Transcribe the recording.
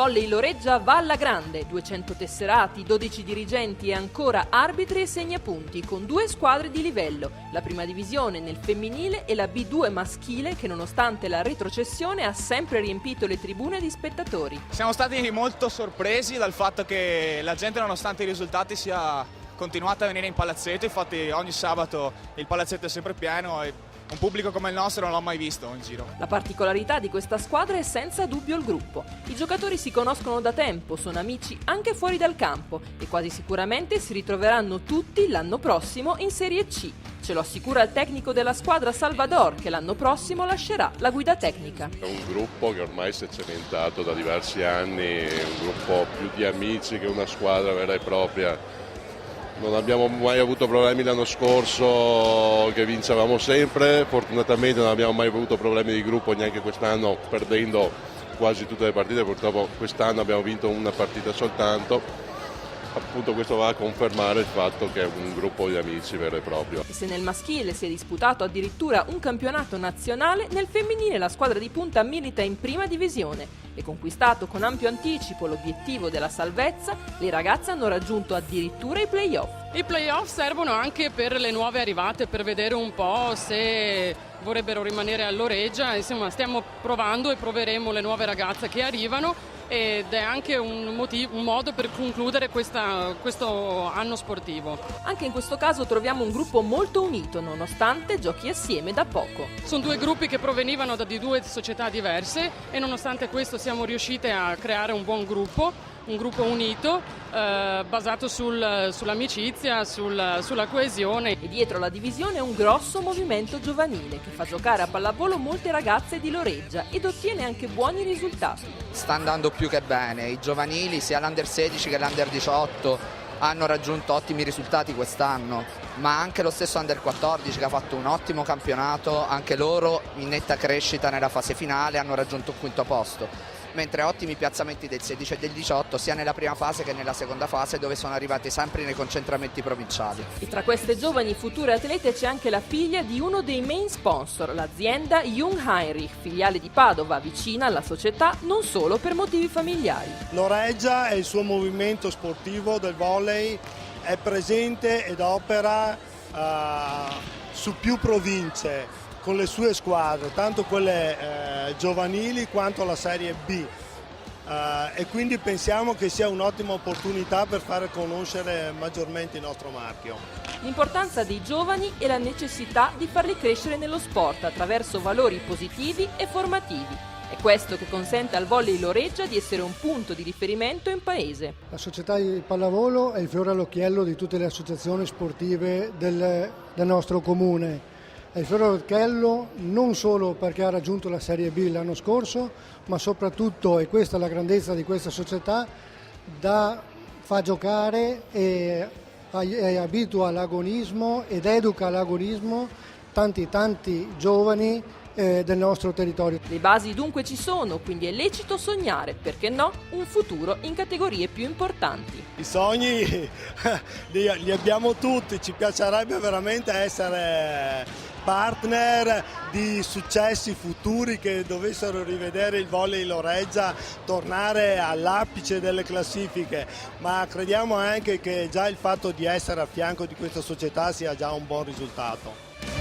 volley Loreggia va alla grande, 200 tesserati, 12 dirigenti e ancora arbitri e segnapunti con 2 squadre di livello, la prima divisione nel femminile e la B2 maschile che nonostante la retrocessione ha sempre riempito le tribune di spettatori. Siamo stati molto sorpresi dal fatto che la gente nonostante i risultati sia continuata a venire in palazzetto, infatti ogni sabato il palazzetto è sempre pieno e un pubblico come il nostro non l'ho mai visto in giro. La particolarità di questa squadra è senza dubbio il gruppo. I giocatori si conoscono da tempo, sono amici anche fuori dal campo e quasi sicuramente si ritroveranno tutti l'anno prossimo in Serie C. Ce lo assicura il tecnico della squadra Salvador, che l'anno prossimo lascerà la guida tecnica. È un gruppo che ormai si è cementato da diversi anni, un gruppo più di amici che una squadra vera e propria. Non abbiamo mai avuto problemi l'anno scorso che vincevamo sempre, fortunatamente non abbiamo mai avuto problemi di gruppo neanche quest'anno perdendo quasi tutte le partite, purtroppo quest'anno abbiamo vinto una partita soltanto. Appunto questo va a confermare il fatto che è un gruppo di amici vero e proprio. E se nel maschile si è disputato addirittura un campionato nazionale, nel femminile la squadra di punta milita in prima divisione e conquistato con ampio anticipo l'obiettivo della salvezza, le ragazze hanno raggiunto addirittura i play-off. I play-off servono anche per le nuove arrivate, per vedere un po' se vorrebbero rimanere a Loreggia. Insomma, stiamo provando e proveremo le nuove ragazze che arrivano ed è anche un modo per concludere questo anno sportivo. Anche in questo caso troviamo un gruppo molto unito, nonostante giochi assieme da poco. Sono 2 gruppi che provenivano da 2 società diverse e nonostante questo siamo riuscite a creare un buon gruppo, un gruppo unito, basato sull'amicizia, sulla coesione. E dietro la divisione un grosso movimento giovanile che fa giocare a pallavolo molte ragazze di Loreggia ed ottiene anche buoni risultati. Sta andando più che bene, i giovanili sia l'Under 16 che l'Under 18 hanno raggiunto ottimi risultati quest'anno, ma anche lo stesso Under 14 che ha fatto un ottimo campionato, anche loro in netta crescita nella fase finale hanno raggiunto il 5° posto. Mentre ottimi piazzamenti del 16 e del 18 sia nella prima fase che nella seconda fase dove sono arrivati sempre nei concentramenti provinciali. E tra queste giovani future atlete c'è anche la figlia di uno dei main sponsor, l'azienda Jung Heinrich, filiale di Padova, vicina alla società non solo per motivi familiari. Loreggia e il suo movimento sportivo del volley è presente ed opera su più province con le sue squadre, tanto quelle giovanili quanto la Serie B, e quindi pensiamo che sia un'ottima opportunità per fare conoscere maggiormente il nostro marchio. L'importanza dei giovani e la necessità di farli crescere nello sport attraverso valori positivi e formativi. È questo che consente al volley Loreggia di essere un punto di riferimento in paese. La società di pallavolo è il fiore all'occhiello di tutte le associazioni sportive del nostro comune. È il fiore all'occhiello non solo perché ha raggiunto la Serie B l'anno scorso, ma soprattutto, e questa è la grandezza di questa società, fa giocare e abitua all'agonismo ed educa all'agonismo tanti giovani del nostro territorio. Le basi dunque ci sono, quindi è lecito sognare, perché no, un futuro in categorie più importanti. I sogni li abbiamo tutti, ci piacerebbe veramente essere partner di successi futuri che dovessero rivedere il volley Loreggia tornare all'apice delle classifiche, ma crediamo anche che già il fatto di essere a fianco di questa società sia già un buon risultato.